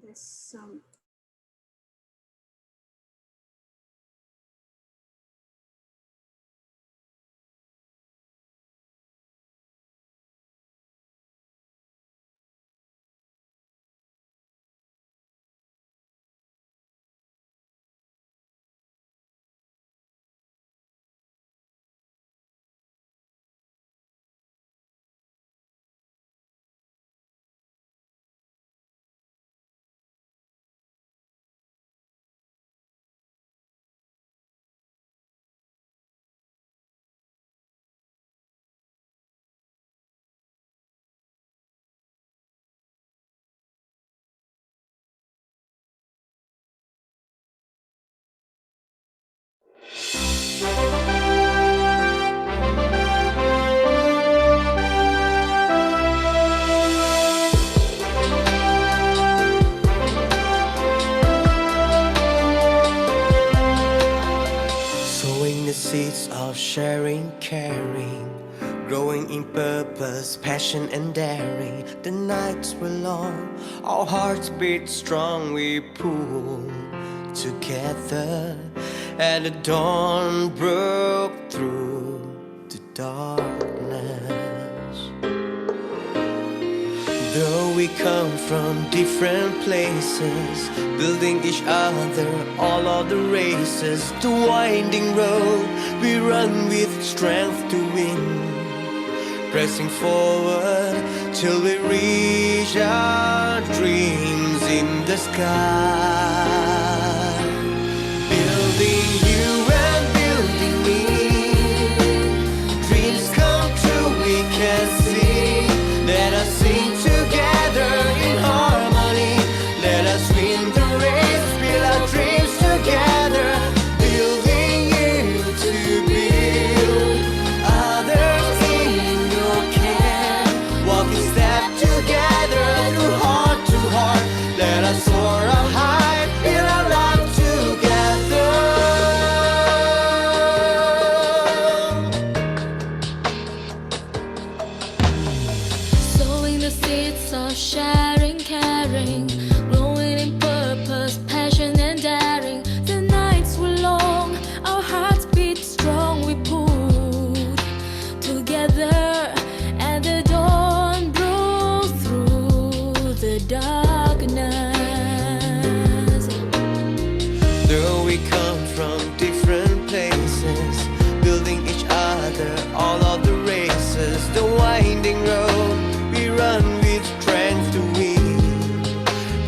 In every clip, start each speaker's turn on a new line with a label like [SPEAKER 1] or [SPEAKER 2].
[SPEAKER 1] There's some.
[SPEAKER 2] Sowing the seeds of sharing, caring, growing in purpose, passion and daring. The nights were long, our hearts beat strong, we pulled together, and the dawn broke through the darkness. Though we come from different places, building each other all of the races, the winding road we run with strength to win, pressing forward till we reach our dreams in the sky. Building you and building me, dreams come true, we can see. Let us sing together in harmony. Let us win the race, build our dreams together. Building you to build others in your care. Walking step together through heart to heart. Let us soar up high, build our life together.
[SPEAKER 3] Sowing the seeds of sharing, caring, growing in purpose, passion and daring. The nights were long, our hearts beat strong, we pulled together, and the dawn broke through the darkness.
[SPEAKER 2] Though we come from different places, building each other all of the races, the winding road we run with strength to win,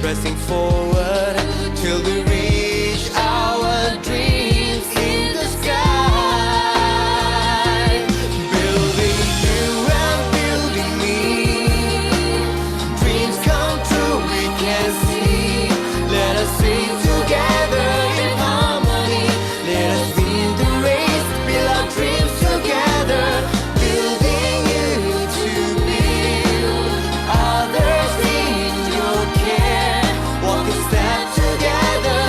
[SPEAKER 2] pressing forward till we reach our dreams in the sky. Building you and building me, dreams come true, we can see. Let us sing together in harmony. Let us win the race, build our dreams together. Building you to build others in your care. Walk a step together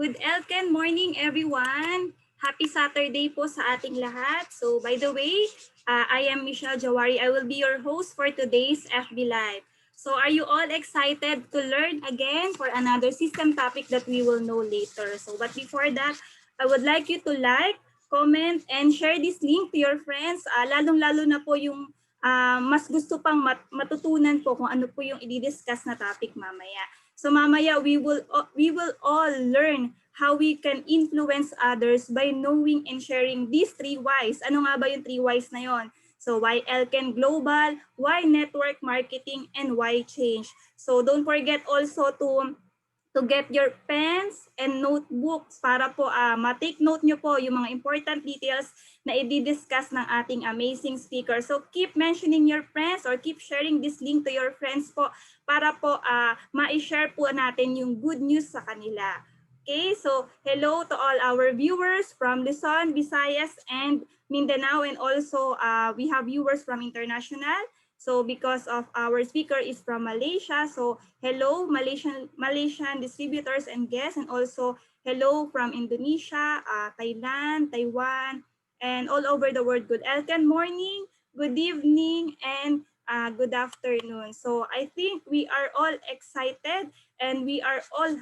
[SPEAKER 1] good Elken morning everyone. Happy Saturday po sa ating lahat. So by the way, I am Michelle Jawari. I will be your host for today's FB Live. So are you all excited to learn again for another system topic that we will know later? So but before that, I would like you to like, comment, and share this link to your friends. Lalong-lalo na po yung mas gusto pang matutunan po kung ano po yung i-discuss na topic mamaya. So mamaya we will all learn how we can influence others by knowing and sharing these three whys. Ano nga ba yung three whys na yon? So why Elken Global, why network marketing, and why change. So don't forget also to get your pens and notebooks para po ma-take note nyo po yung mga important details na i-discuss ng ating amazing speaker. So keep mentioning your friends or keep sharing this link to your friends po para po ma-share po natin yung good news sa kanila. Okay, so hello to all our viewers from Luzon, Visayas, and Mindanao, and also we have viewers from international. So because of our speaker is from Malaysia, so hello Malaysian distributors and guests, and also hello from Indonesia, Thailand, Taiwan, and all over the world. Good Elkan morning, good evening, and good afternoon. So I think we are all excited and we are all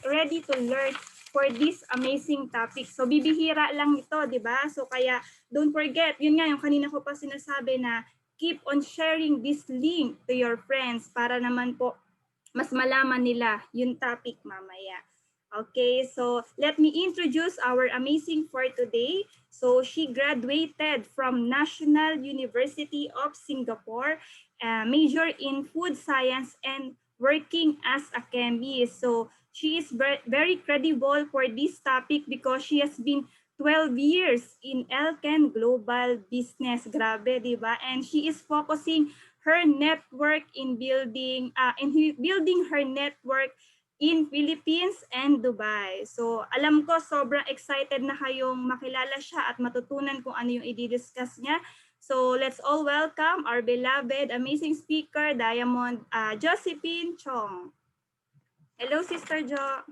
[SPEAKER 1] ready to learn for this amazing topic. So bibihira lang ito, di ba? So kaya don't forget, yun nga yung kanina ko pa sinasabi na keep on sharing this link to your friends para naman po mas malaman nila yung topic mamaya. Okay, so let me introduce our amazing for today. So she graduated from National University of Singapore, major in food science and working as a chemist. So she is very credible for this topic because she has been 12 years in Elken Global Business. Grabe, di ba? And she is focusing her network in building her network in Philippines and Dubai. So alam ko sobrang excited na kayong makilala siya at matutunan kung ano yung i-discuss niya. So let's all welcome our beloved, amazing speaker, Diamond Josephine Chong. Hello, Sister Jo.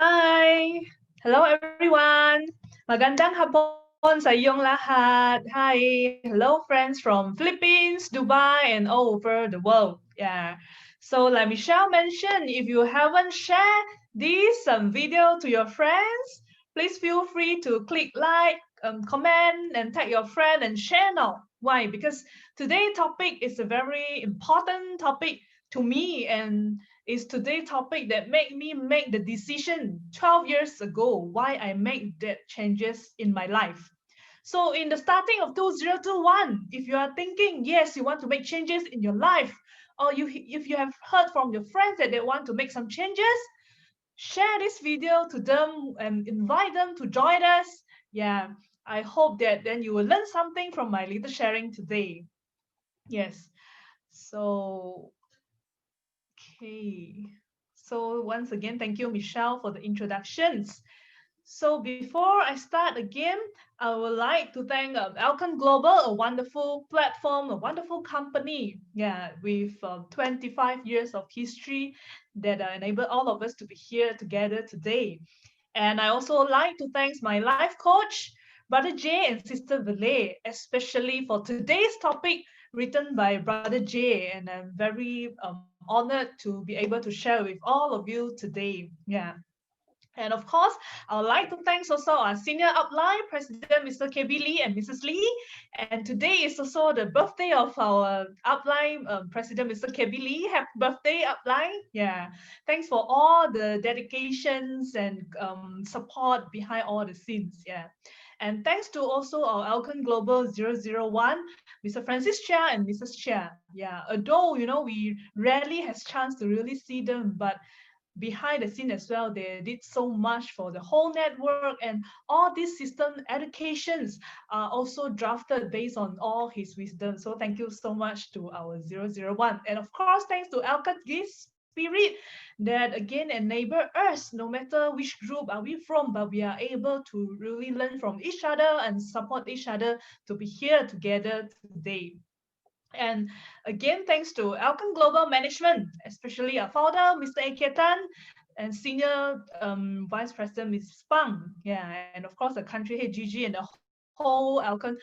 [SPEAKER 4] Hi! Hello everyone! Magandang hapon sa iyong lahat. Hi! Hello friends from Philippines, Dubai, and all over the world. Yeah. So like Michelle mentioned, if you haven't shared this video to your friends, please feel free to click like, comment, and tag your friend and share now. Why? Because today's topic is a very important topic to me, and is today's topic that made me make the decision 12 years ago why I made that changes in my life. So in the starting of 2021, if you are thinking, yes, you want to make changes in your life, or if you have heard from your friends that they want to make some changes, share this video to them and invite them to join us. Yeah, I hope that then you will learn something from my little sharing today. Yes. So okay. So once again, thank you, Michelle, for the introductions. So before I start again, I would like to thank Alcon Global, a wonderful platform, a wonderful company, yeah, with 25 years of history that enable all of us to be here together today. And I also like to thank my life coach, Brother Jay and Sister Valet, especially for today's topic written by Brother Jay. And I'm very honored to be able to share with all of you today. Yeah. And of course, I would like to thank also our senior upline, President Mr. KB Lee and Mrs. Lee. And today is also the birthday of our upline, President Mr. KB Lee. Happy birthday, upline. Yeah. Thanks for all the dedications and support behind all the scenes. Yeah. And thanks to also our Alcon Global 001, Mr. Francis Chia and Mrs. Chia. Yeah, although, we rarely has chance to really see them, but behind the scene as well, they did so much for the whole network, and all these system educations are also drafted based on all his wisdom. So thank you so much to our 001. And of course, thanks to Alcott Gift Spirit that again enable us, no matter which group are we from, but we are able to really learn from each other and support each other to be here together today. And again, thanks to Alcon Global Management, especially our founder, Mr. Aketan, and Senior Vice President, Ms. Pang. Yeah, and of course, the country head Gigi and the whole Alcon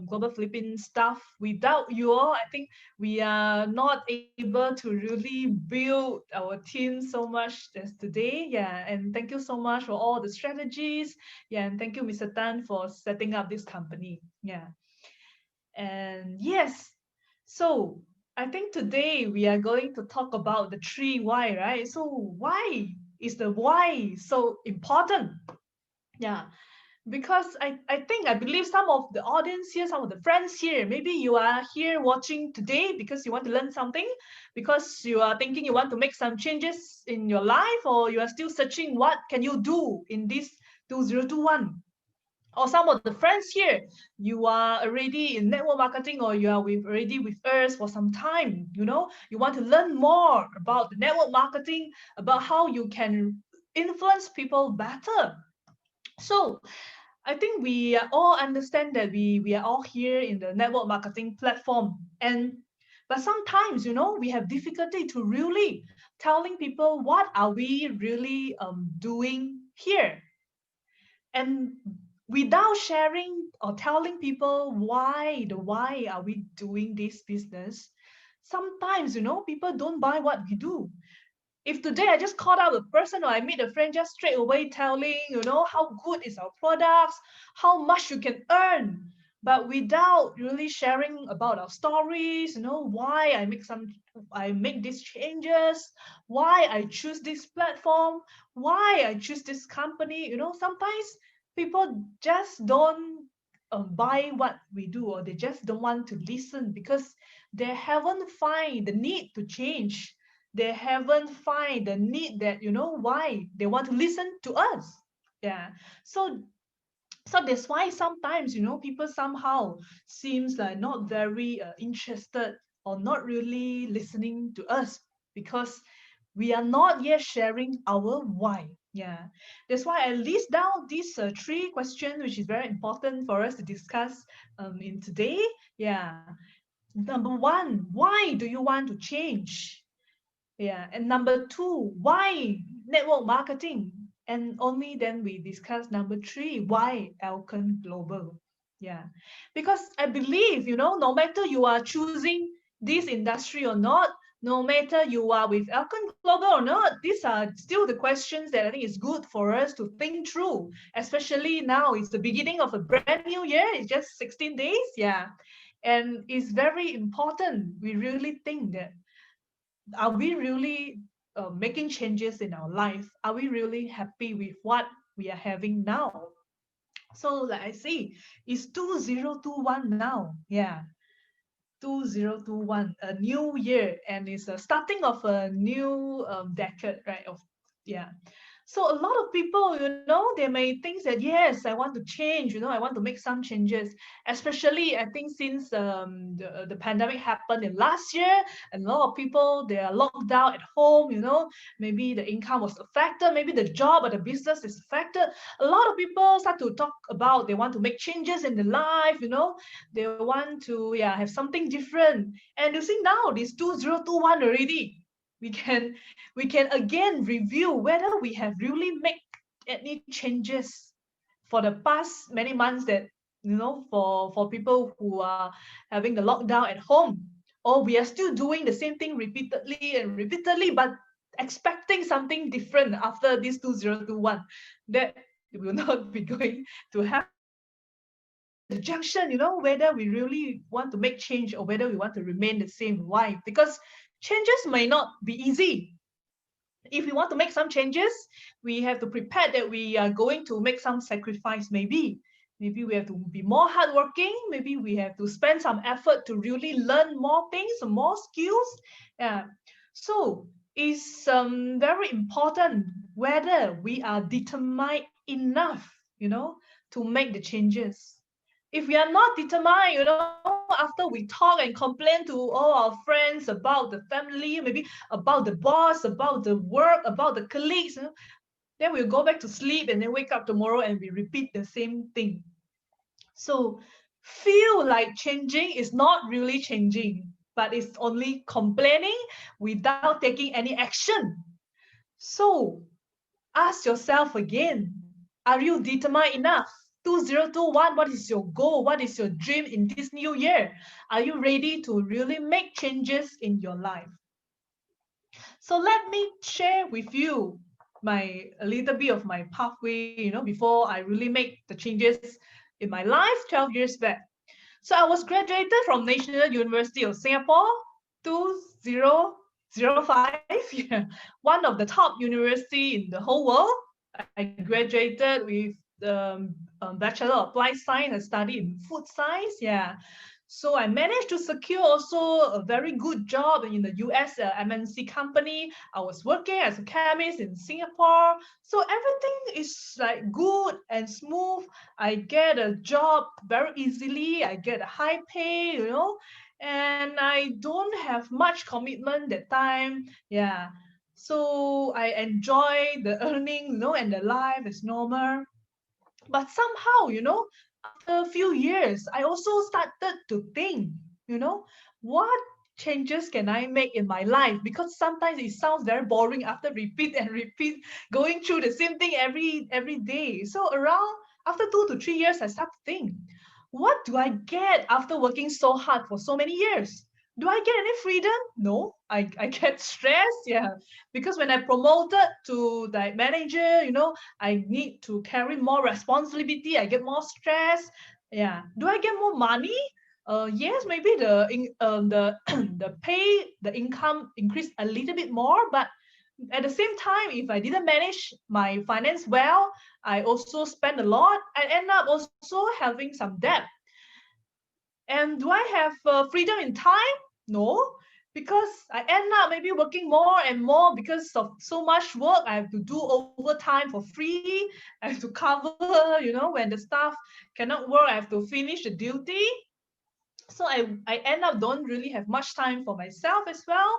[SPEAKER 4] Global Philippines staff. Without you all, I think we are not able to really build our team so much as today. Yeah, and thank you so much for all the strategies. Yeah, and thank you, Mr. Tan, for setting up this company. Yeah. And yes, so I think today we are going to talk about the three why, right? So why is the why so important? Yeah, because I think I believe some of the audience here, some of the friends here, maybe you are here watching today because you want to learn something, because you are thinking you want to make some changes in your life, or you are still searching what can you do in this 2021. Or some of the friends here, you are already in network marketing, or you are already with us for some time, you want to learn more about the network marketing, about how you can influence people better. So I think we all understand that we are all here in the network marketing platform, and but sometimes we have difficulty to really telling people what are we really doing here. And without sharing or telling people why are we doing this business, sometimes people don't buy what we do. If today I just called out a person, or I meet a friend, just straight away telling how good is our products, how much you can earn, but without really sharing about our stories, why I make these changes, why I choose this platform, why I choose this company. Sometimes people just don't buy what we do, or they just don't want to listen because they haven't find the need to change. They haven't find the need that why they want to listen to us. Yeah. So so that's why sometimes people somehow seems like not very interested, or not really listening to us, because we are not yet sharing our why. Yeah, that's why I list down these three questions, which is very important for us to discuss in today. Yeah. Number one, why do you want to change? Yeah. And number two, why network marketing? And only then we discuss number three, why Alcon Global? Yeah. Because I believe, no matter you are choosing this industry or not, no matter you are with Alcon Global or not, these are still the questions that I think is good for us to think through, especially now it's the beginning of a brand new year. It's just 16 days. Yeah. And it's very important. We really think that, are we really making changes in our life? Are we really happy with what we are having now? So, like I say, it's 2021 now. Yeah, 2021, a new year, and it's a starting of a new decade, right? Yeah. So a lot of people, they may think that yes, I want to change, I want to make some changes. Especially, I think since the pandemic happened in last year, and a lot of people they are locked down at home. Maybe the income was affected, maybe the job or the business is affected. A lot of people start to talk about they want to make changes in their life. They want to have something different. And you see now, this 2021 already, we can we can again review whether we have really made any changes for the past many months, that for people who are having the lockdown at home, or we are still doing the same thing repeatedly and repeatedly, but expecting something different after this 2021. That will not be going to happen. So this is the junction, whether we really want to make change or whether we want to remain the same. Why? Because changes may not be easy. If we want to make some changes, we have to prepare that we are going to make some sacrifice. Maybe we have to be more hardworking. Maybe we have to spend some effort to really learn more things, more skills. Yeah. So it's very important whether we are determined enough, to make the changes. If we are not determined, after we talk and complain to all our friends about the family, maybe about the boss, about the work, about the colleagues, then we'll go back to sleep and then wake up tomorrow and we repeat the same thing. So feel like changing is not really changing. but it's only complaining without taking any action. So ask yourself again, are you determined enough? 2021, what is your goal? What is your dream in this new year? Are you ready to really make changes in your life? So let me share with you my a little bit of my pathway, before I really make the changes in my life 12 years back. So I was graduated from National University of Singapore 2005, yeah, one of the top university in the whole world. I graduated with the Bachelor of Applied Science. I studied in food science, yeah. So I managed to secure also a very good job in the US MNC company. I was working as a chemist in Singapore. So everything is like good and smooth. I get a job very easily. I get a high pay, and I don't have much commitment that time. Yeah. So I enjoy the earning, and the life is normal. But somehow, after a few years, I also started to think, what changes can I make in my life? Because sometimes it sounds very boring after repeat and repeat, going through the same thing every day. So around after 2 to 3 years, I start to think, what do I get after working so hard for so many years? Do I get any freedom? No, I get stressed. Yeah, because when I promoted to the manager, I need to carry more responsibility. I get more stress. Yeah. Do I get more money? Yes, maybe the the pay, the income increased a little bit more, but at the same time, if I didn't manage my finance well, I also spend a lot. I end up also having some debt. And do I have freedom in time? No, because I end up maybe working more and more because of so much work. I have to do overtime for free. I have to cover, when the staff cannot work, I have to finish the duty. So I end up don't really have much time for myself as well.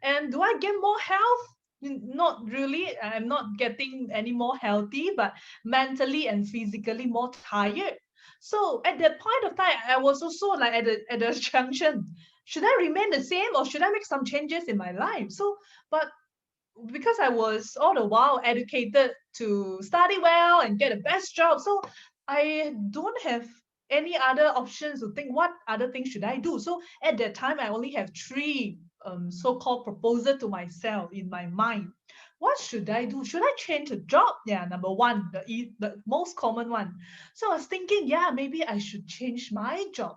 [SPEAKER 4] And do I get more health? Not really. I'm not getting any more healthy, but mentally and physically more tired. So at that point of time, I was also like at a junction. Should I remain the same or should I make some changes in my life? So, but because I was all the while educated to study well and get a best job, so I don't have any other options to think what other things should I do. So at that time, I only have three so-called proposal to myself in my mind. What should I do? Should I change a job? Yeah, number one, the most common one. So I was thinking, yeah, maybe I should change my job.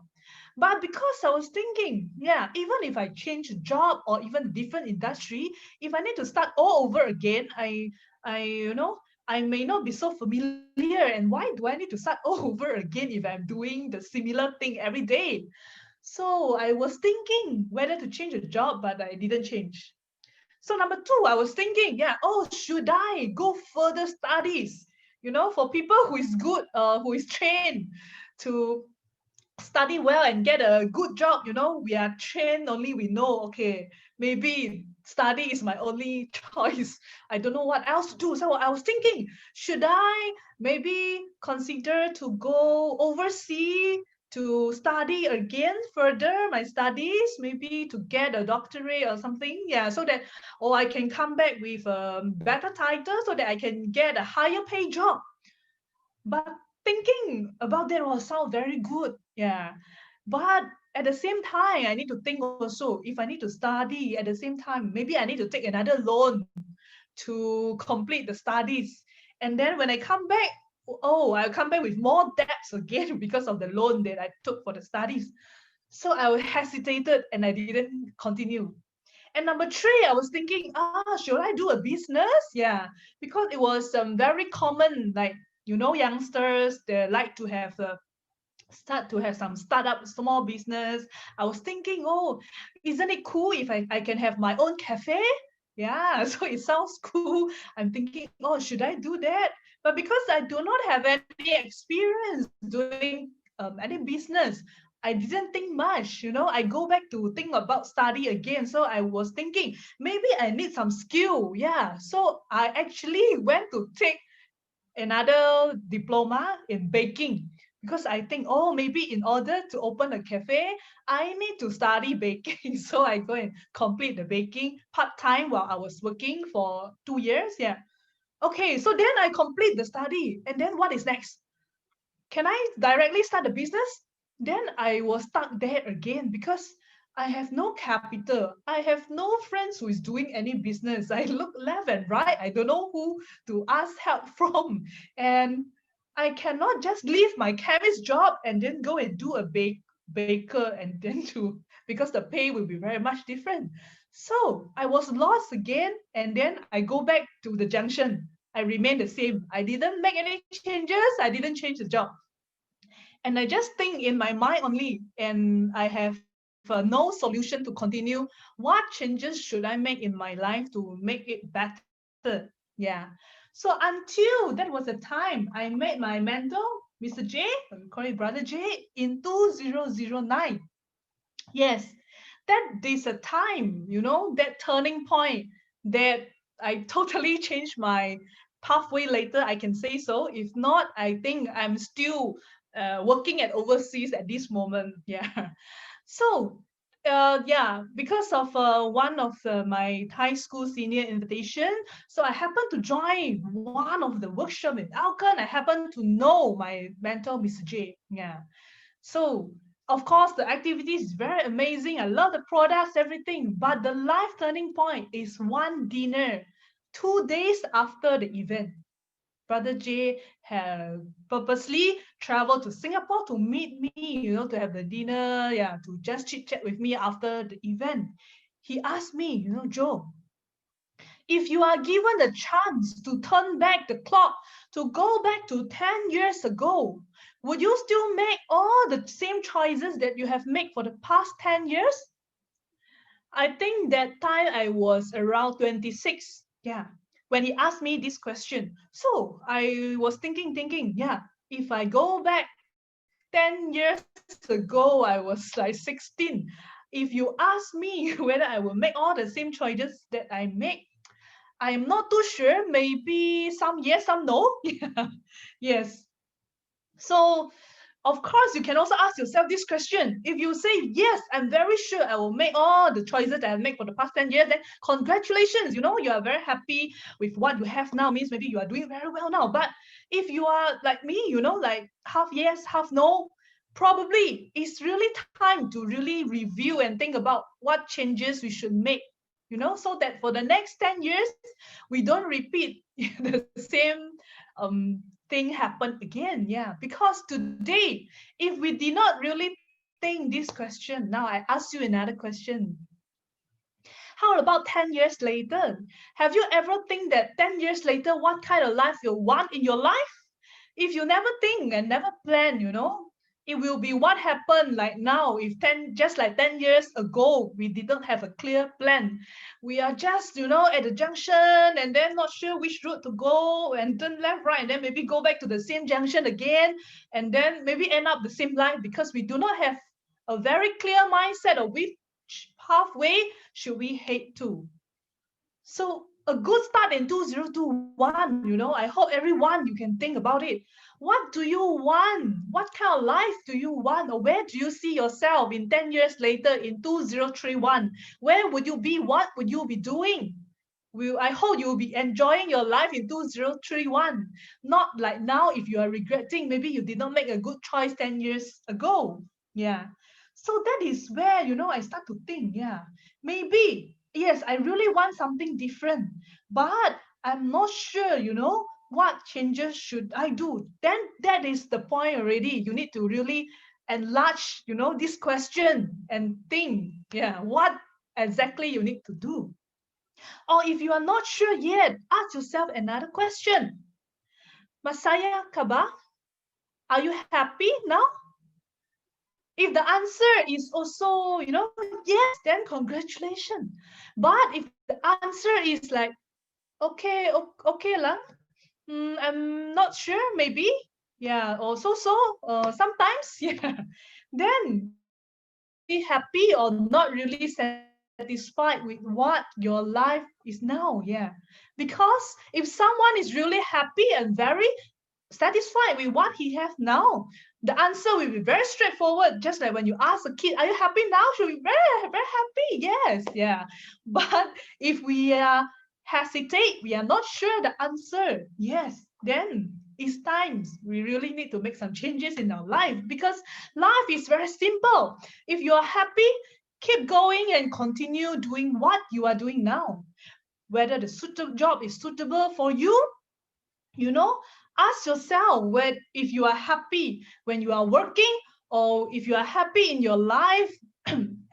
[SPEAKER 4] But because I was thinking, yeah, even if I change job or even different industry, if I need to start all over again, I may not be so familiar. And why do I need to start all over again if I'm doing the similar thing every day? So I was thinking whether to change a job, but I didn't change. So number two, I was thinking, yeah, oh, should I go further studies? For people who is good, who is trained to study well and get a good job, we are trained only, we know, okay, maybe study is my only choice. I don't know what else to do. So I was thinking, should I maybe consider to go overseas to study again further my studies, maybe to get a doctorate or something, yeah, so that, or I can come back with a better title so that I can get a higher pay job. But thinking about that will sound very good. Yeah. But at the same time, I need to think also, if I need to study at the same time, maybe I need to take another loan to complete the studies. And then when I come back, oh, I'll come back with more debts again because of the loan that I took for the studies. So I hesitated and I didn't continue. And number three, I was thinking, should I do a business? Yeah, because it was very common, like, youngsters, they like to have start to have some startup small business. I was thinking, oh, isn't it cool if I can have my own cafe? Yeah, so it sounds cool. I'm thinking, oh, should I do that? But because I do not have any experience doing any business, I didn't think much. I go back to think about study again. So I was thinking, maybe I need some skill. Yeah, so I actually went to take another diploma in baking because I think, oh, maybe in order to open a cafe, I need to study baking. So I go and complete the baking part-time while I was working for 2 years. Yeah. Okay, so then I complete the study. And then what is next? Can I directly start a business? Then I was stuck there again because I have no capital. I have no friends who is doing any business. I look left and right. I don't know who to ask help from. And I cannot just leave my chemist job and then go and do a baker and then to because the pay will be very much different. So I was lost again, and then I go back to the junction. I remain the same. I didn't make any changes. I didn't change the job. And I just think in my mind only, and I have no solution to continue. What changes should I make in my life to make it better? Yeah. So until that was the time I met my mentor, Mr. J, we call it Brother J, in 2009. Yes, that is a time, that turning point that I totally changed my pathway later, I can say so. If not, I think I'm still working at overseas at this moment. Yeah. So, yeah, because of one of my high school senior invitation, so I happened to join one of the workshop in Alcan. I happened to know my mentor, Mr. J. Yeah. So, of course, the activity is very amazing. I love the products, everything. But the life turning point is one dinner 2 days after the event. Brother J had purposely traveled to Singapore to meet me, to have the dinner, yeah, to just chit chat with me after the event. He asked me, Joe, if you are given the chance to turn back the clock, to go back to 10 years ago, would you still make all the same choices that you have made for the past 10 years? I think that time I was around 26. Yeah. When he asked me this question. So I was thinking, yeah, if I go back 10 years ago, I was like 16. If you ask me whether I will make all the same choices that I make, I'm not too sure. Maybe some yes, some no. Yeah. Yes. So, of course, you can also ask yourself this question. If you say, yes, I'm very sure I will make all the choices that I've made for the past 10 years, then congratulations. You are very happy with what you have now, means maybe you are doing very well now. But if you are like me, like half yes, half no, probably it's really time to really review and think about what changes we should make, so that for the next 10 years, we don't repeat the same thing happen again. Yeah, because today, if we did not really think this question, now I ask you another question. How about 10 years later? Have you ever think that 10 years later, what kind of life you want in your life? If you never think and never plan, it will be what happened like now. If 10, just like 10 years ago, we didn't have a clear plan. We are just, at the junction and then not sure which route to go and turn left, right, and then maybe go back to the same junction again and then maybe end up the same life because we do not have a very clear mindset of which pathway should we head to. So a good start in 2021, I hope everyone you can think about it. What do you want? What kind of life do you want? Or where do you see yourself in 10 years later in 2031? Where would you be? What would you be doing? I hope you will be enjoying your life in 2031. Not like now if you are regretting, maybe you did not make a good choice 10 years ago. Yeah. So that is where, I start to think, yeah, maybe, yes, I really want something different, but I'm not sure, what changes should I do? Then that is the point already. You need to really enlarge, this question and think, yeah, what exactly you need to do. Or if you are not sure yet, ask yourself another question. Masaya Kaba, are you happy now? If the answer is also, yes, then congratulations. But if the answer is like, okay, okay lah, I'm not sure, maybe, yeah, or sometimes, yeah, then you are not really happy or not really satisfied with what your life is now, yeah. Because if someone is really happy and very satisfied with what he has now? The answer will be very straightforward. Just like when you ask a kid, "Are you happy now?" She'll be very, very happy. Yes, yeah. But if we hesitate, we are not sure the answer. Yes, then it's times we really need to make some changes in our life, because life is very simple. If you are happy, keep going and continue doing what you are doing now. Whether the job is suitable for you, you know, ask yourself when, if you are happy when you are working, or if you are happy in your life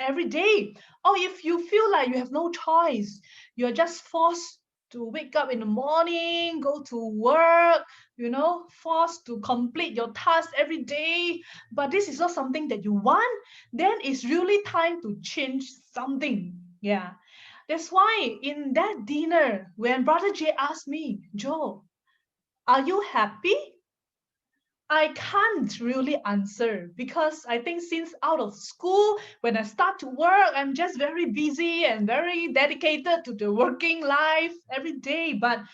[SPEAKER 4] every day, or if you feel like you have no choice, you're just forced to wake up in the morning, go to work, forced to complete your task every day, but this is not something that you want, then it's really time to change something. Yeah, that's why in that dinner, when Brother Jay asked me, "Joe, are you happy?" I can't really answer, because I think since out of school, when I start to work, I'm just very busy and very dedicated to the working life every day. But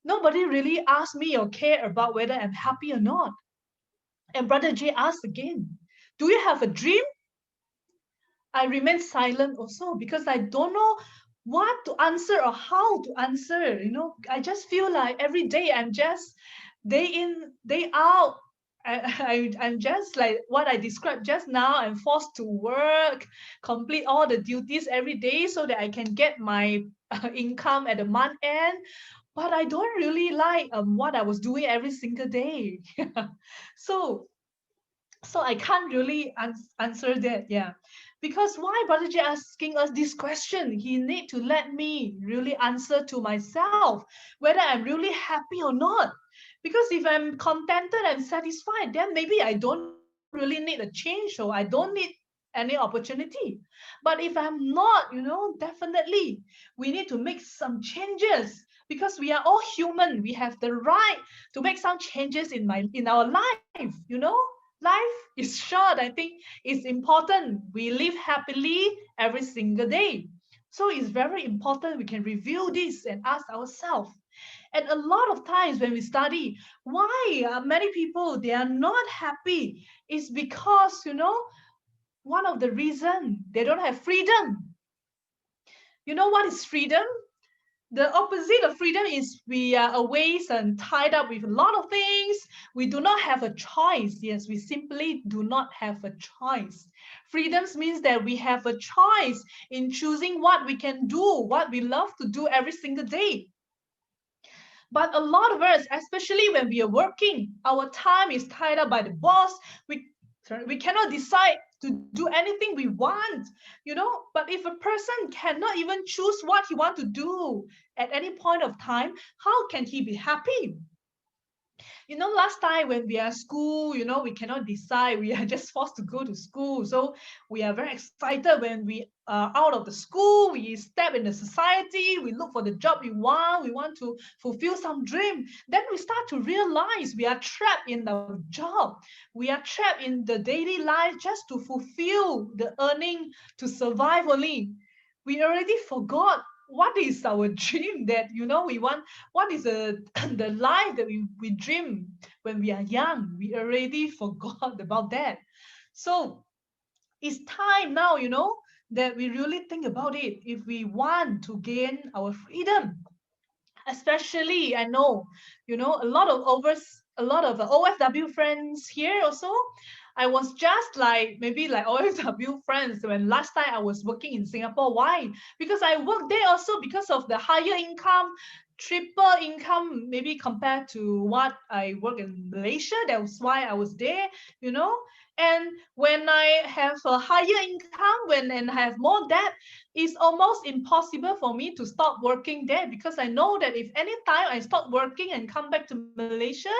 [SPEAKER 4] nobody really asked me or care about whether I'm happy or not. And Brother Jay asked again, "Do you have a dream?" I remain silent also, because I don't know what to answer or how to answer. I just feel like every day I'm just day in, day out. I'm just like what I described just now. I'm forced to work, complete all the duties every day so that I can get my income at the month end. But I don't really like what I was doing every single day. so so I can't really answer that. Yeah, because why Brother J asking us this question? He need to let me really answer to myself whether I'm really happy or not. Because if I'm contented and satisfied, then maybe I don't really need a change, or I don't need any opportunity. But if I'm not, definitely we need to make some changes, because we are all human. We have the right to make some changes in our life. Life is short. I think it's important we live happily every single day. So it's very important we can review this and ask ourselves. And a lot of times when we study, why many people they are not happy is because, one of the reason they don't have freedom. You know what is freedom? The opposite of freedom is we are away and tied up with a lot of things. We do not have a choice. Yes, we simply do not have a choice. Freedoms means that we have a choice in choosing what we can do, what we love to do every single day. But a lot of us, especially when we are working, our time is tied up by the boss. We cannot decide to do anything we want, But if a person cannot even choose what he want to do at any point of time, how can he be happy? Last time when we are at school, we cannot decide. We are just forced to go to school. So we are very excited when we are out of the school. We step in the society. We look for the job we want. We want to fulfill some dream. Then we start to realize we are trapped in our job. We are trapped in the daily life just to fulfill the earning to survive only. We already forgot what is our dream that we want. What is the life that we dream when we are young? We already forgot about that. So it's time now, that we really think about it if we want to gain our freedom. Especially I know, a lot of OFW friends here also. I was just like maybe like OFW friends when last time I was working in Singapore. Why? Because I worked there also because of the higher income, triple income, maybe compared to what I work in Malaysia. That's why I was there, you know. And when I have a higher income, when and have more debt, it's almost impossible for me to stop working there, because I know that if any time I stop working and come back to Malaysia,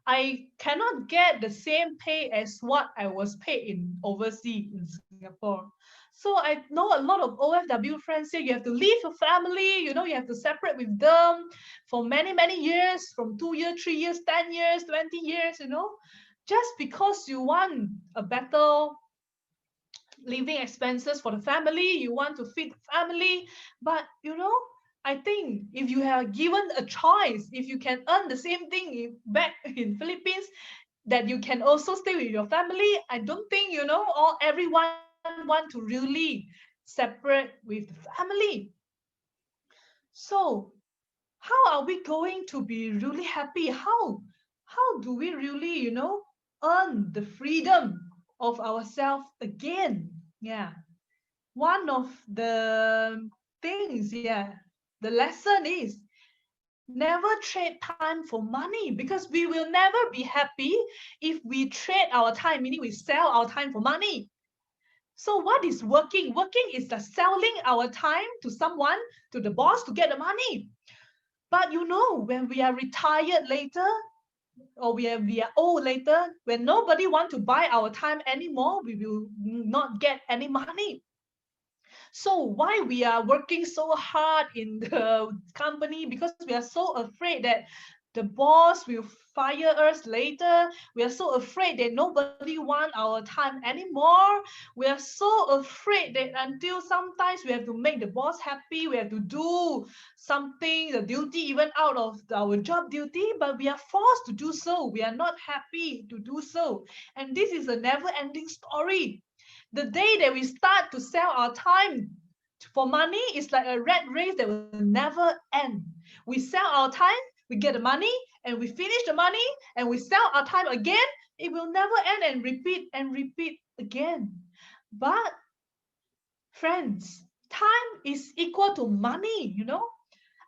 [SPEAKER 4] I cannot get the same pay as what I was paid in overseas in Singapore. So I know a lot of OFW friends here. You have to leave your family, you have to separate with them for many, many years, from 2 years, 3 years, 10 years, 20 years, just because you want a better living expenses for the family, you want to feed the family. But I think if you have given a choice, if you can earn the same thing back in Philippines, that you can also stay with your family, I don't think, all everyone want to really separate with the family. So how are we going to be really happy? How do we really, earn the freedom of ourselves again? Yeah. One of the things, the lesson is never trade time for money, because we will never be happy if we trade our time, meaning we sell our time for money. So what is working? Working is the selling our time to someone, to the boss, to get the money. But when we are retired later, or we are old later, when nobody want to buy our time anymore, we will not get any money. So why we are working so hard in the company? Because we are so afraid that the boss will fire us later. We are so afraid that nobody want our time anymore. We are so afraid that until sometimes we have to make the boss happy, we have to do something, the duty even out of our job duty, but we are forced to do so. We are not happy to do so. And this is a never ending story. The day that we start to sell our time for money, it's like a rat race that will never end. We sell our time, we get the money, and we finish the money, and we sell our time again. It will never end, and repeat again. But friends, time is equal to money.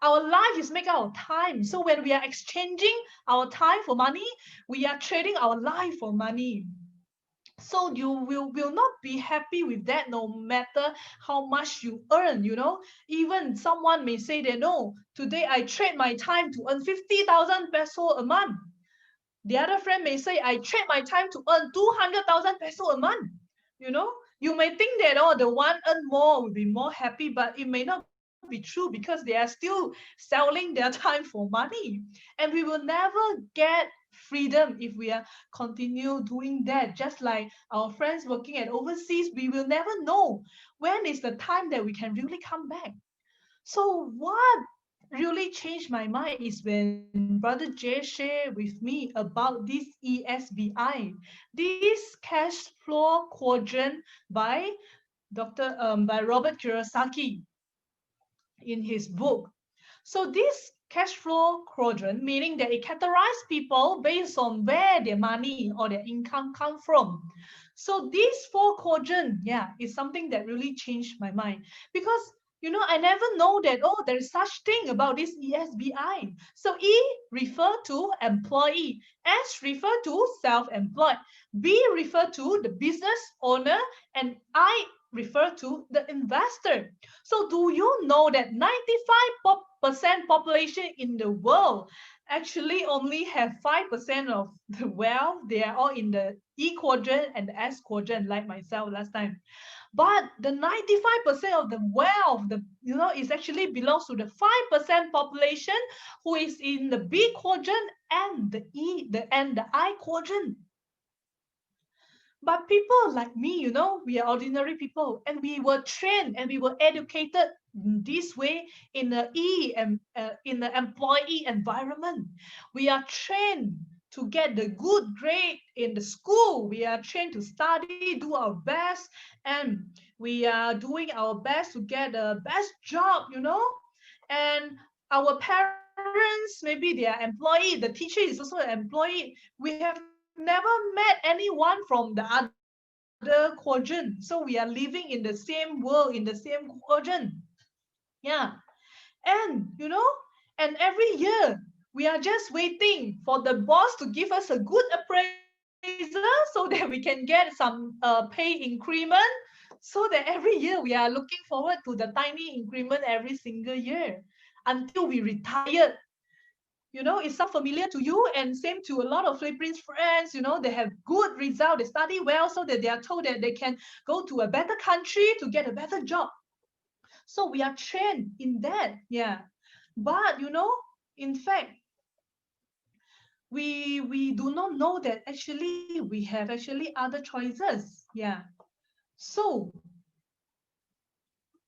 [SPEAKER 4] Our life is made out of time. So when we are exchanging our time for money, we are trading our life for money. So you will not be happy with that, no matter how much you earn. Even someone may say that, no, today I trade my time to earn 50,000 peso a month. The other friend may say, I trade my time to earn 200,000 peso a month. You may think that, oh, the one earn more will be more happy, but it may not be true, because they are still selling their time for money. And we will never get freedom if we are continue doing that. Just like our friends working at overseas, we will never know when is the time that we can really come back. So what really changed my mind is when Brother Jay shared with me about this ESBI, this cash flow quadrant by by Robert Kiyosaki in his book. So this cash flow quadrant, meaning that it categorizes people based on where their money or their income come from. So this four quadrant, is something that really changed my mind, because I never know that, oh, there is such thing about this ESBI. So E refer to employee, S refer to self-employed, B refer to the business owner, and I refer to the investor. So do you know that 95% population in the world actually only have 5% of the wealth? They are all in the E quadrant and the S quadrant, like myself last time. But the 95% of the wealth, is actually belongs to the 5% population who is in the B quadrant and the I quadrant. But people like me, we are ordinary people, and we were trained and we were educated this way in in the employee environment. We are trained to get the good grade in the school. We are trained to study, do our best, and we are doing our best to get the best job. And our parents, maybe they are employee, the teacher is also an employee. We have never met anyone from the other quadrant. So we are living in the same world, in the same quadrant. Yeah. And every year we are just waiting for the boss to give us a good appraisal so that we can get some pay increment. So that every year we are looking forward to the tiny increment every single year until we retire. It sounds familiar to you, and same to a lot of Philippines friends. They have good result, they study well, so that they are told that they can go to a better country to get a better job. So we are trained in that. Yeah. But in fact, we do not know that actually we have actually other choices. Yeah. So,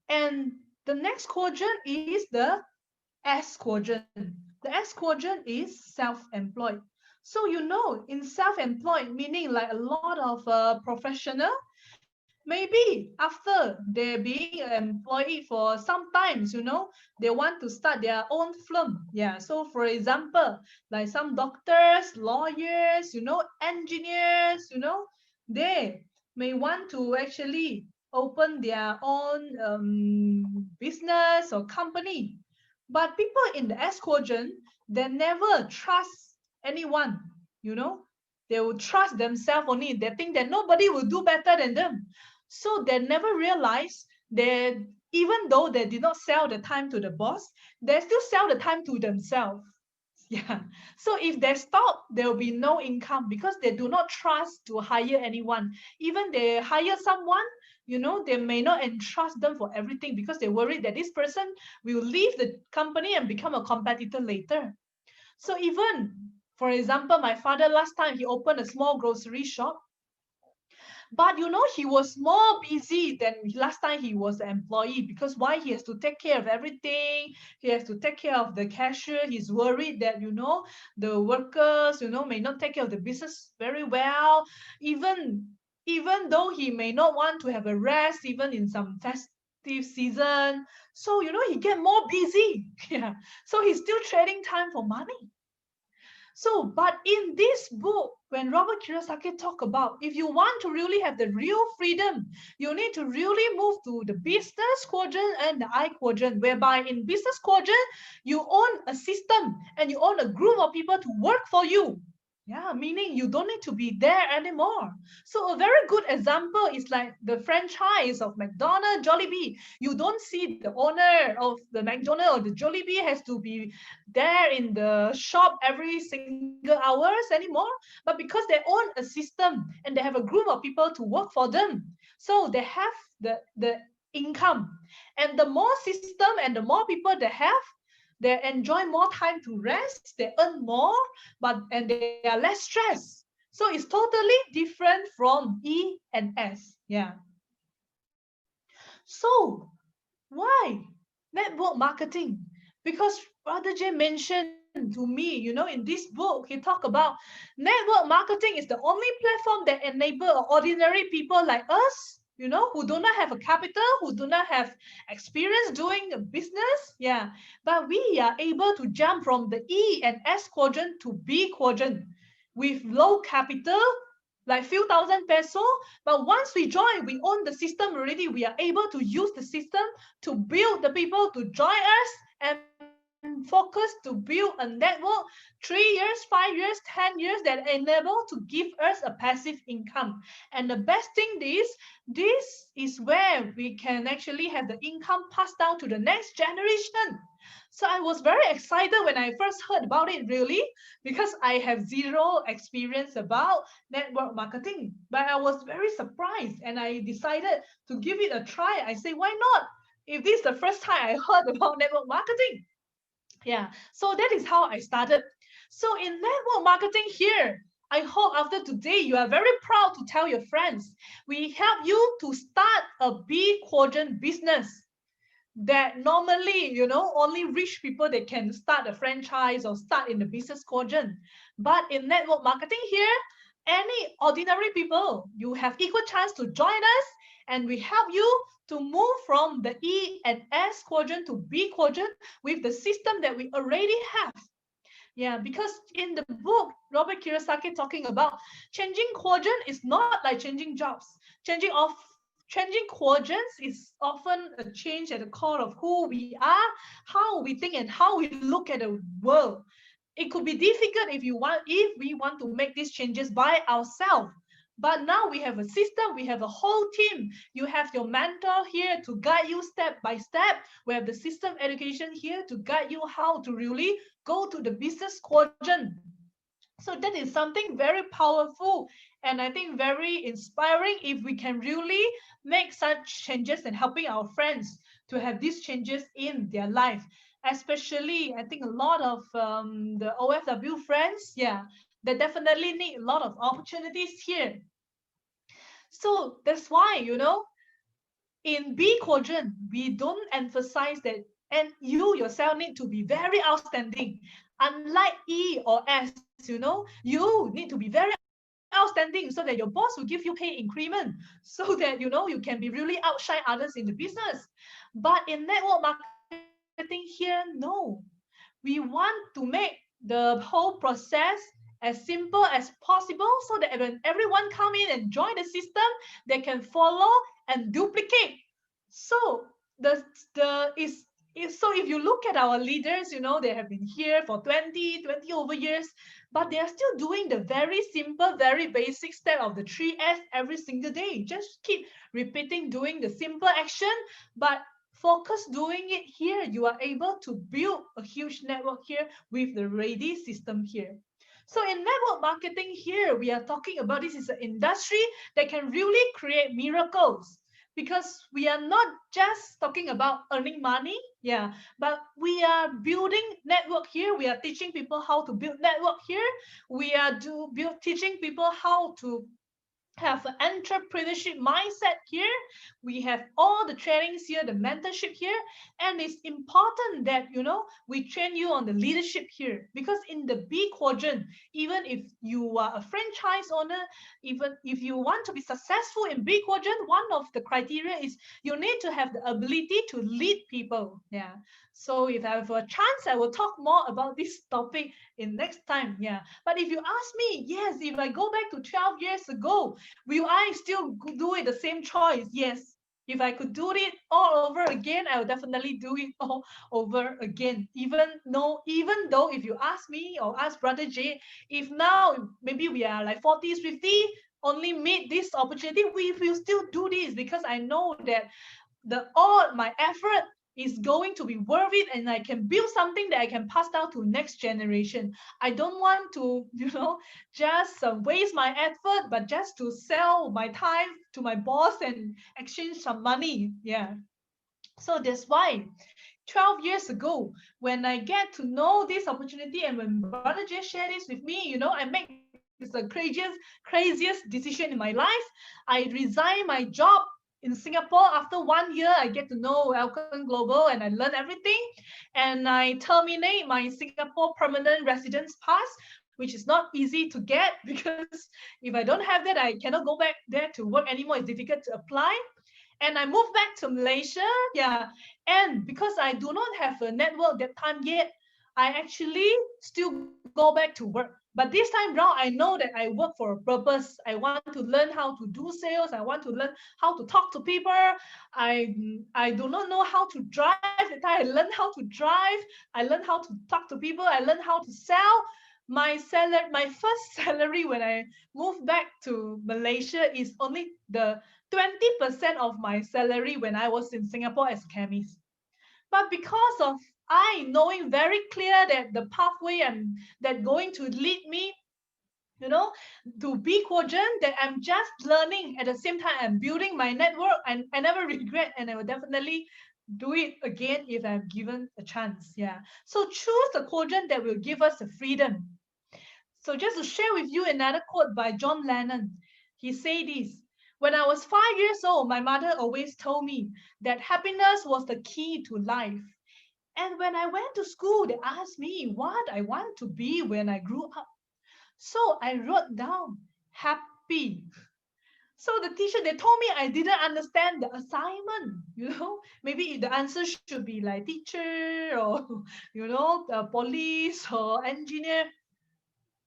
[SPEAKER 4] and the next quadrant is the S quadrant. The S quadrant is self-employed. So in self-employed, meaning like a lot of professional, maybe after they're being an employee for some times, they want to start their own firm. Yeah. So for example, like some doctors, lawyers, engineers, they may want to actually open their own business or company. But people in the S quadrant, they never trust anyone, you know. They will trust themselves only. They think that nobody will do better than them. So they never realize that even though they did not sell the time to the boss, they still sell the time to themselves. Yeah. So if they stop, there will be no income because they do not trust to hire anyone. Even they hire someone, they may not entrust them for everything because they worry that this person will leave the company and become a competitor later. So even, for example, my father last time he opened a small grocery shop, but he was more busy than last time he was an employee because why? He has to take care of everything. He has to take care of the cashier. He's worried that, the workers, may not take care of the business very well. Even though he may not want to have a rest, even in some festive season. So, he get more busy. Yeah. So he's still trading time for money. So, but in this book, when Robert Kiyosaki talk about if you want to really have the real freedom, you need to really move to the business quadrant and the I quadrant, whereby in business quadrant, you own a system and you own a group of people to work for you. Yeah, meaning you don't need to be there anymore. So a very good example is like the franchise of McDonald's, Jollibee. You don't see the owner of the McDonald's or the Jollibee has to be there in the shop every single hours anymore, but because they own a system and they have a group of people to work for them, so they have the income. And the more system and the more people they have, they enjoy more time to rest, they earn more, and they are less stressed. So it's totally different from E and S. Yeah. So why network marketing? Because Brother J mentioned to me, in this book, he talked about network marketing is the only platform that enable ordinary people like us, who do not have a capital, who do not have experience doing a business. Yeah. But we are able to jump from the E and S quadrant to B quadrant with low capital, like few thousand peso. But once we join, we own the system already. We are able to use the system to build the people to join us and focus to build a network 3 years, 5 years, 10 years that enable to give us a passive income. And the best thing is, this is where we can actually have the income passed down to the next generation. So I was very excited when I first heard about it, really, because I have zero experience about network marketing. But I was very surprised and I decided to give it a try. I say, why not? If this is the first time I heard about network marketing. Yeah, so that is how I started. So in network marketing here, I hope after today you are very proud to tell your friends. We help you to start a B quadrant business that normally, only rich people they can start a franchise or start in the business quadrant. But in network marketing here, any ordinary people, you have equal chance to join us, and we help you to move from the E and S quadrant to B quadrant with the system that we already have. Yeah, because in the book, Robert Kiyosaki talking about changing quadrant is not like changing jobs. Changing quadrants is often a change at the core of who we are, how we think, and how we look at the world. It could be difficult if we want to make these changes by ourselves. But now we have a system, we have a whole team. You have your mentor here to guide you step by step. We have the system education here to guide you how to really go to the business quadrant. So that is something very powerful and I think very inspiring if we can really make such changes and helping our friends to have these changes in their life. Especially, I think a lot of the OFW friends, yeah, they definitely need a lot of opportunities here. So that's why, in B quadrant, we don't emphasize that and you yourself need to be very outstanding. Unlike E or S, you need to be very outstanding so that your boss will give you pay increment, so that you can be really outshine others in the business. But in network marketing here, no. We want to make the whole process as simple as possible so that when everyone come in and join the system, they can follow and duplicate. So so if you look at our leaders, they have been here for 20 over years, but they are still doing the very simple, very basic step of the 3S every single day. Just keep repeating, doing the simple action, but focus doing it here. You are able to build a huge network here with the ready system here. So in network marketing here, we are talking about this is an industry that can really create miracles, because we are not just talking about earning money, yeah, but we are building network here. We are teaching people how to build network here. We are teaching people how to have an entrepreneurship mindset here. We have all the trainings here, the mentorship here, and it's important that we train you on the leadership here, because in the B quadrant, even if you are a franchise owner, even if you want to be successful in B quadrant, one of the criteria is you need to have the ability to lead people. Yeah. So if I have a chance, I will talk more about this topic in next time. Yeah. But if you ask me, yes, if I go back to 12 years ago, will I still do it the same choice? Yes. If I could do it all over again, I would definitely do it all over again. Even though if you ask me or ask Brother J, if now maybe we are like 40s, 50, only meet this opportunity, we will still do this, because I know that the all my effort is going to be worth it, and I can build something that I can pass down to next generation. I don't want to, just waste my effort, but just to sell my time to my boss and exchange some money. Yeah. So that's why 12 years ago, when I get to know this opportunity and when Brother Jay shared this with me, I make the craziest decision in my life. I resign my job in Singapore. After 1 year, I get to know Welcome Global and I learn everything. And I terminate my Singapore permanent residence pass, which is not easy to get because if I don't have that, I cannot go back there to work anymore. It's difficult to apply. And I moved back to Malaysia. Yeah. And because I do not have a network that time yet, I actually still go back to work. But this time round, I know that I work for a purpose. I want to learn how to do sales. I want to learn how to talk to people. I do not know how to drive. At the time I learned how to drive. I learned how to talk to people. I learned how to sell. My first salary when I moved back to Malaysia is only the 20% of my salary when I was in Singapore as a chemist. But because of I knowing very clear that the pathway and that going to lead me, you know, to B quadrant, that I'm just learning at the same time I'm building my network, and I never regret, and I will definitely do it again if I'm given a chance. Yeah. So choose the quadrant that will give us the freedom. So just to share with you another quote by John Lennon. He said this: when I was 5 years old, my mother always told me that happiness was the key to life. And when I went to school, they asked me what I want to be when I grew up. So I wrote down happy. So the teacher, they told me I didn't understand the assignment. Maybe the answer should be like teacher or, police or engineer.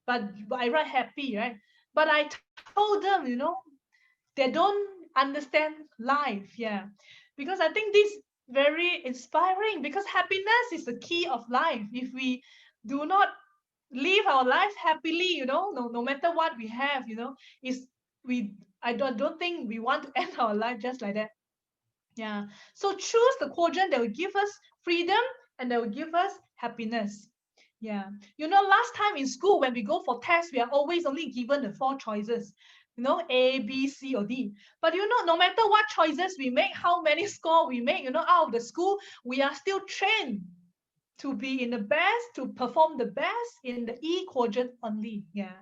[SPEAKER 4] But I write happy, right? But I told them, they don't understand life. Yeah. Because I think this very inspiring, because happiness is the key of life. If we do not live our life happily, no matter what we have, is we I don't think we want to end our life just like that. Yeah. So choose the quadrant that will give us freedom and that will give us happiness. Yeah. Last time in school, when we go for tests, we are always only given the four choices, A, B, C, or D. But no matter what choices we make, how many score we make, out of the school, we are still trained to be in the best, to perform the best in the E quadrant only. Yeah.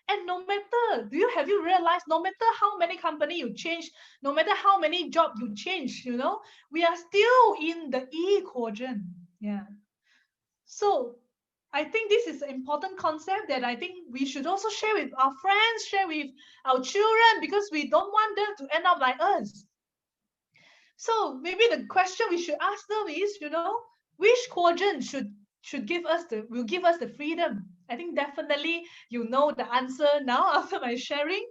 [SPEAKER 4] And no matter, have you realized, no matter how many company you change, no matter how many job you change, we are still in the E quadrant. Yeah. So I think this is an important concept that I think we should also share with our friends, share with our children, because we don't want them to end up like us. So maybe the question we should ask them is, which quadrant should give us will give us the freedom? I think definitely you know the answer now after my sharing.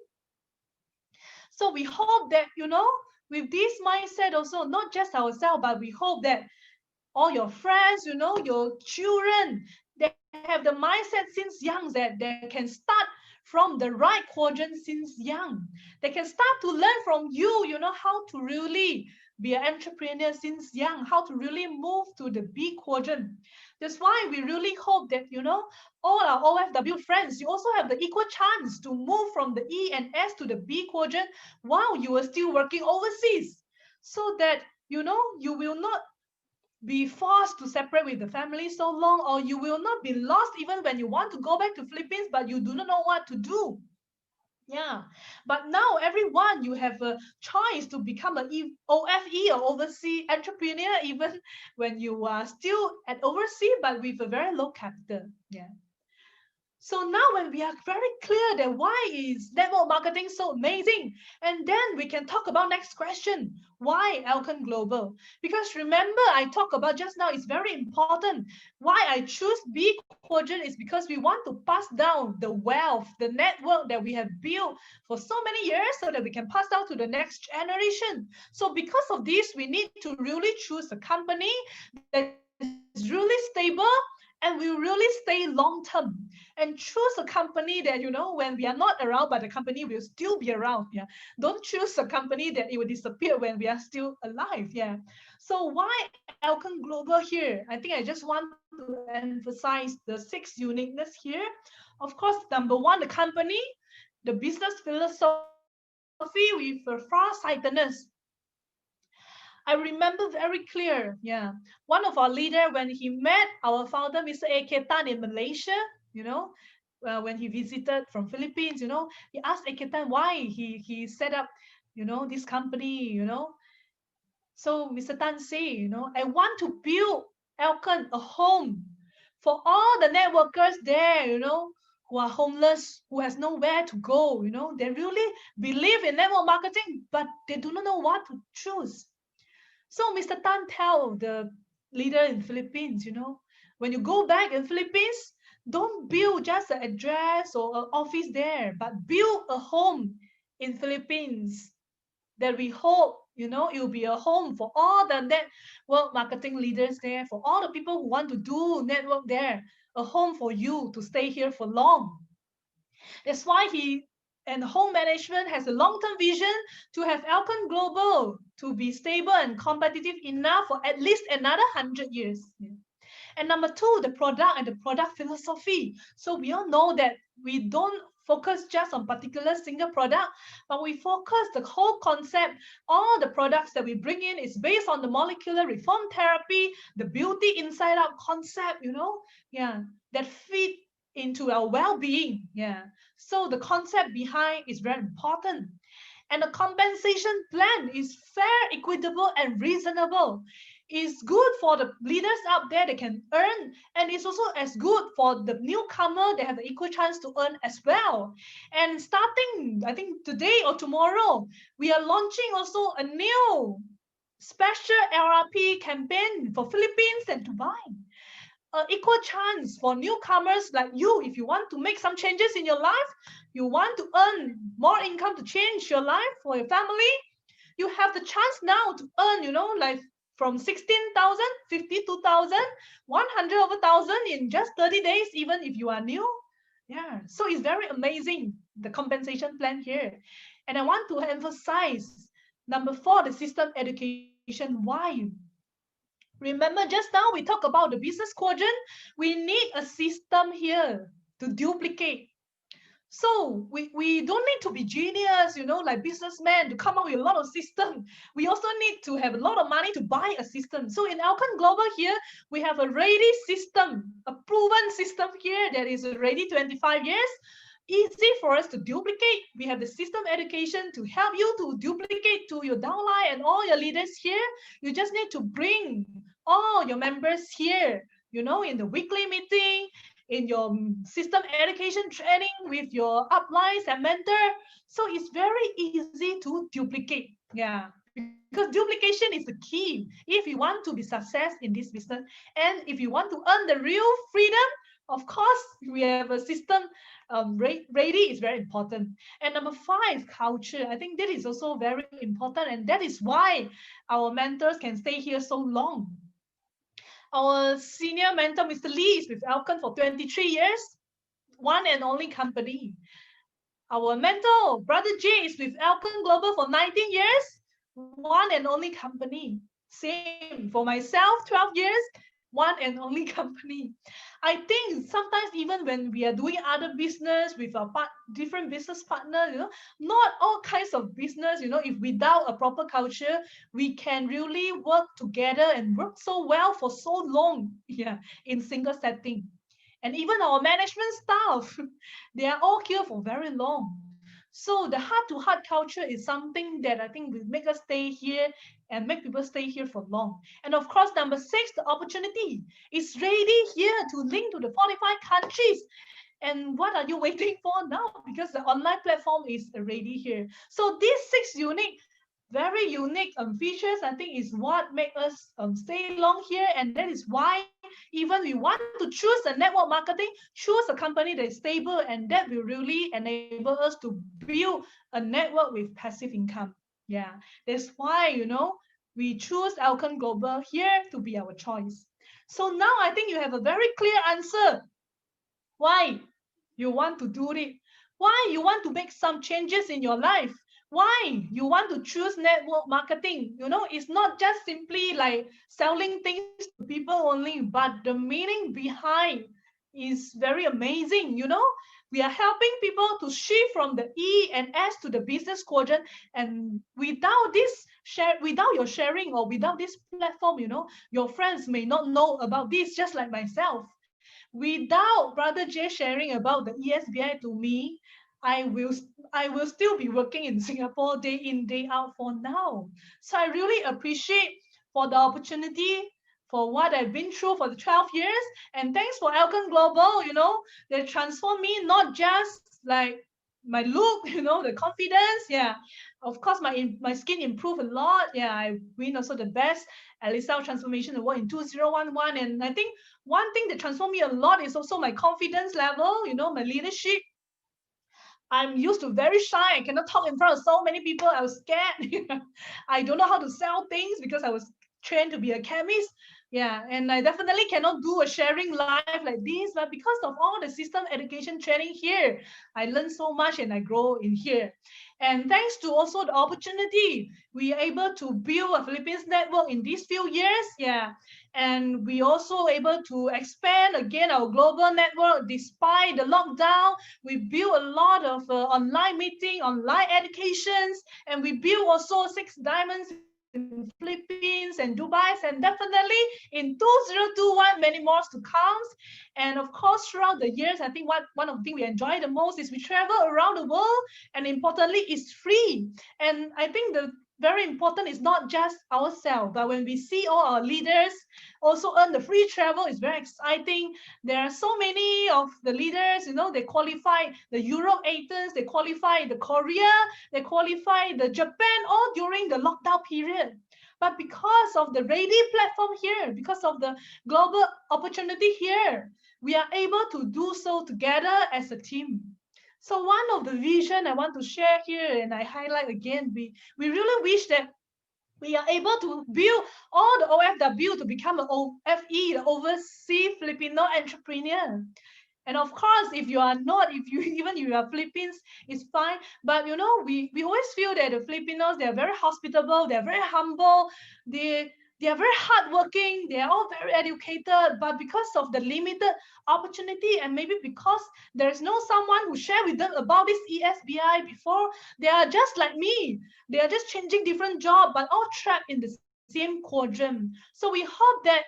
[SPEAKER 4] So we hope that, with this mindset also, not just ourselves, but we hope that all your friends, your children, they have the mindset since young that they can start from the right quadrant since young. They can start to learn from you, how to really be an entrepreneur since young, how to really move to the B quadrant. That's why we really hope that, all our OFW friends, you also have the equal chance to move from the E and S to the B quadrant while you are still working overseas, so that, you will not be forced to separate with the family so long, or you will not be lost even when you want to go back to Philippines but you do not know what to do. Yeah, but now everyone, you have a choice to become an OFE or overseas entrepreneur even when you are still at overseas but with a very low capital. Yeah. So now when we are very clear that why is network marketing so amazing, and then we can talk about next question, why Alcon Global? Because remember, I talked about just now, it's very important. Why I choose B quadrant is because we want to pass down the wealth, the network that we have built for so many years so that we can pass down to the next generation. So because of this, we need to really choose a company that is really stable and will really stay long term, and choose a company that, when we are not around, but the company will still be around. Yeah. Don't choose a company that it will disappear when we are still alive. Yeah. So why Alcon Global here? I think I just want to emphasize the 6 uniqueness here. Of course, number one, the company, the business philosophy with far-sightedness. I remember very clear, one of our leader, when he met our founder, Mr. A. Ketan in Malaysia, when he visited from Philippines, he asked A. Ketan why he set up, this company, So Mr. Tan say, I want to build Alcon a home for all the networkers there, who are homeless, who has nowhere to go, they really believe in network marketing, but they do not know what to choose. So Mr. Tan tell the leader in Philippines, when you go back in Philippines, don't build just an address or an office there, but build a home in Philippines that we hope, it will be a home for all the network marketing leaders there, for all the people who want to do network there, a home for you to stay here for long. That's why he and home management has a long-term vision to have Alcon Global to be stable and competitive enough for at least another 100 years. Yeah. And number two, the product and the product philosophy. So we all know that we don't focus just on particular single product, but we focus the whole concept. All the products that we bring in is based on the molecular reform therapy, the beauty inside out concept, that fit into our well-being. Yeah. So the concept behind is very important. And the compensation plan is fair, equitable, and reasonable. It's good for the leaders out there that can earn, and it's also as good for the newcomer. They have an equal chance to earn as well. And starting, I think today or tomorrow, we are launching also a new special LRP campaign for Philippines and Dubai. Equal chance for newcomers like you. If you want to make some changes in your life, you want to earn more income to change your life for your family, you have the chance now to earn, like from 16,000, 52,000, 100 over thousand in just 30 days, even if you are new. Yeah, so it's very amazing, the compensation plan here. And I want to emphasize number four, the system education. Why? Remember, just now we talked about the business quadrant. We need a system here to duplicate. So we don't need to be genius, like businessmen to come up with a lot of system. We also need to have a lot of money to buy a system. So in Alcon Global here, we have a ready system, a proven system here that is already 25 years. easy for us to duplicate. We have the system education to help you to duplicate to your downline and all your leaders here. You just need to bring all your members here, in the weekly meeting, in your system education training with your uplines and mentor. So it's very easy to duplicate. Yeah, because duplication is the key if you want to be success in this business. And if you want to earn the real freedom, of course, we have a system ready is very important. And number five, culture. I think that is also very important, and that is why our mentors can stay here so long. Our senior mentor, Mr. Lee, is with Alcon for 23 years, one and only company. Our mentor, Brother Jay, is with Alcon Global for 19 years, one and only company. Same for myself, 12 years, one and only company. I think sometimes even when we are doing other business with our different business partner, not all kinds of business, if without a proper culture, we can really work together and work so well for so long, yeah, in single setting. And even our management staff, they are all here for very long. So the heart-to-heart culture is something that I think will make us stay here and make people stay here for long. And of course, number six, the opportunity is ready here to link to the 45 countries. And what are you waiting for now? Because the online platform is already here. So these six very unique features, I think, is what make us stay long here. And that is why even we want to choose a network marketing, choose a company that is stable, and that will really enable us to build a network with passive income. Yeah, that's why, we choose Alcon Global here to be our choice. So now I think you have a very clear answer why you want to do it, why you want to make some changes in your life, why you want to choose network marketing. It's not just simply like selling things to people only, but the meaning behind is very amazing. We are helping people to shift from the E and S to the business quadrant, and without your sharing or without this platform, your friends may not know about this, just like myself. Without Brother J sharing about the ESBI to me, I will I will still be working in Singapore day in, day out for now. So I really appreciate for the opportunity, for what I've been through for the 12 years. And thanks for Alcon Global, they transformed me, not just like my look, the confidence. Yeah. Of course, my skin improved a lot. Yeah, I win also the best Alisal Transformation Award in 2011. And I think one thing that transformed me a lot is also my confidence level, my leadership. I'm used to very shy. I cannot talk in front of so many people. I was scared. I don't know how to sell things because I was trained to be a chemist. Yeah, and I definitely cannot do a sharing live like this. But because of all the system education training here, I learned so much and I grow in here. And thanks to also the opportunity, we are able to build a Philippines network in these few years. Yeah, and we also able to expand again our global network despite the lockdown. We build a lot of online meeting, online educations, and we build also 6 diamonds in Philippines and Dubai, and definitely in 2021 many more to come. And of course, throughout the years, I think one of the things we enjoy the most is we travel around the world, and importantly, it's free. And I think the very important is not just ourselves, but when we see all our leaders also earn the free travel, it's very exciting. There are so many of the leaders, they qualify the Europe 8s, they qualify the Korea, they qualify the Japan, all during the lockdown period. But because of the ready platform here, because of the global opportunity here, we are able to do so together as a team. So one of the vision I want to share here, and I highlight again, we really wish that we are able to build all the OFW to become an OFE, the Overseas Filipino Entrepreneur. And of course, if you are not, if you even if you are Philippines, it's fine. But we always feel that the Filipinos, they are very hospitable, they are very humble, they are very hardworking, they are all very educated, but because of the limited opportunity, and maybe because there is no someone who share with them about this ESBI before, they are just like me. They are just changing different job, but all trapped in the same quadrant. So we hope that,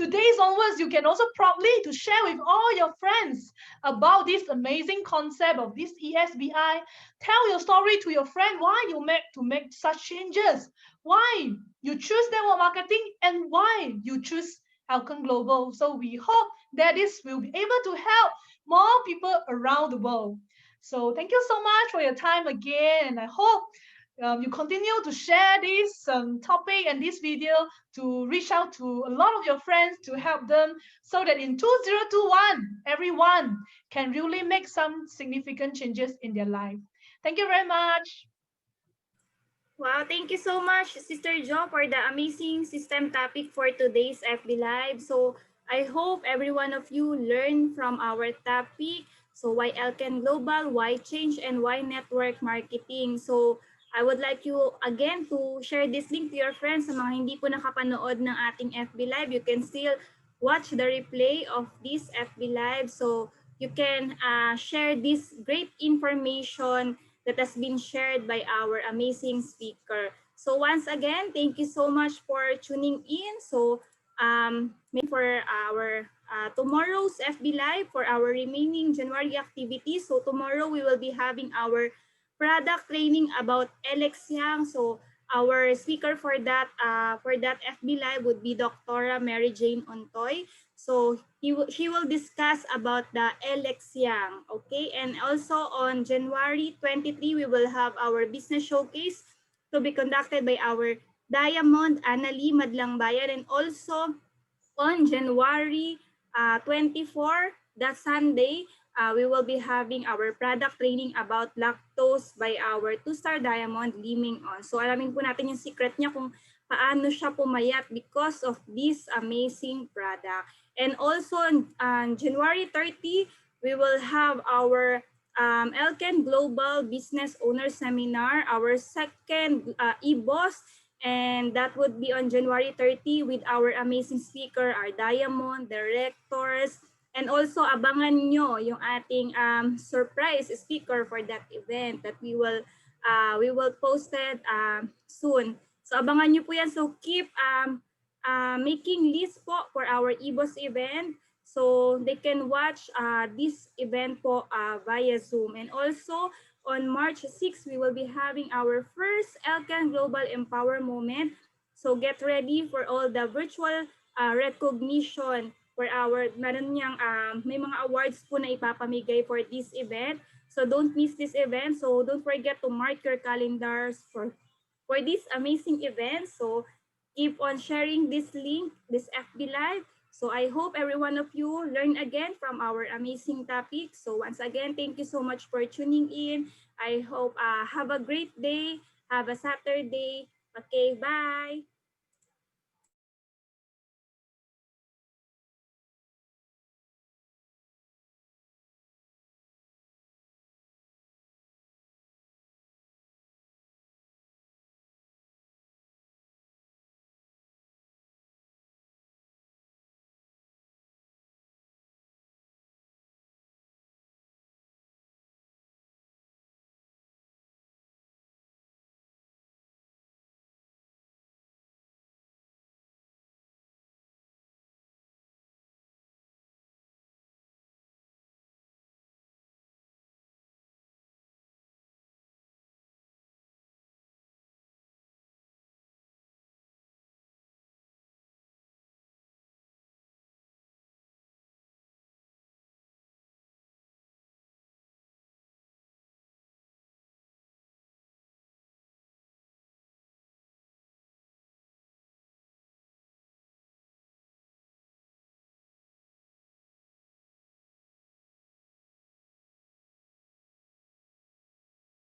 [SPEAKER 4] today's onwards, you can also proudly to share with all your friends about this amazing concept of this ESBI. Tell your story to your friend why you make such changes, why you choose network marketing, and why you choose Alcon Global. So we hope that this will be able to help more people around the world. So thank you so much for your time again, and I hope you continue to share this topic and this video to reach out to a lot of your friends to help them so that in 2021, everyone can really make some significant changes in their life. Thank you very much.
[SPEAKER 1] Wow, thank you so much, Sister Jo, for the amazing system topic for today's FB Live. So I hope every one of you learn from our topic. So why Elken Global, why change, and why network marketing. So I would like you again to share this link to your friends. Sa mga hindi po nakapanood ng ating FB Live, you can still watch the replay of this FB Live. So you can share this great information that has been shared by our amazing speaker. So once again, thank you so much for tuning in. So for our tomorrow's FB Live for our remaining January activities. So tomorrow we will be having our product training about Alexiang. So our speaker for that FB Live would be Dr. Mary Jane Ontoy. So she will discuss about the Alexiang, okay? And also on January 23, we will have our business showcase to be conducted by our Diamond Annalie Madlangbayan, and also on January 24, that Sunday, we will be having our product training about lactose by our two-star diamond Liming On. So alamin po natin yung secret niya kung paano siya pumayat because of this amazing product. And also on January 30, we will have our Elken Global Business Owner Seminar, our second e-boss, and that would be on January 30 with our amazing speaker, our Diamond, directors, and also abangan nyo yung ating surprise speaker for that event that we will post it soon. So abangan nyo po yan. So keep making list po for our EBOS event. So they can watch this event po via Zoom. And also on March 6, we will be having our first Elcan Global Empower Moment. So get ready for all the virtual recognition for our, may mga awards po na ipapamigay for this event. So don't miss this event. So don't forget to mark your calendars for this amazing event. So keep on sharing this link, this FB Live. So I hope every one of you learn again from our amazing topic. So once again, thank you so much for tuning in. I hope have a great day. Have a Saturday. Okay, bye.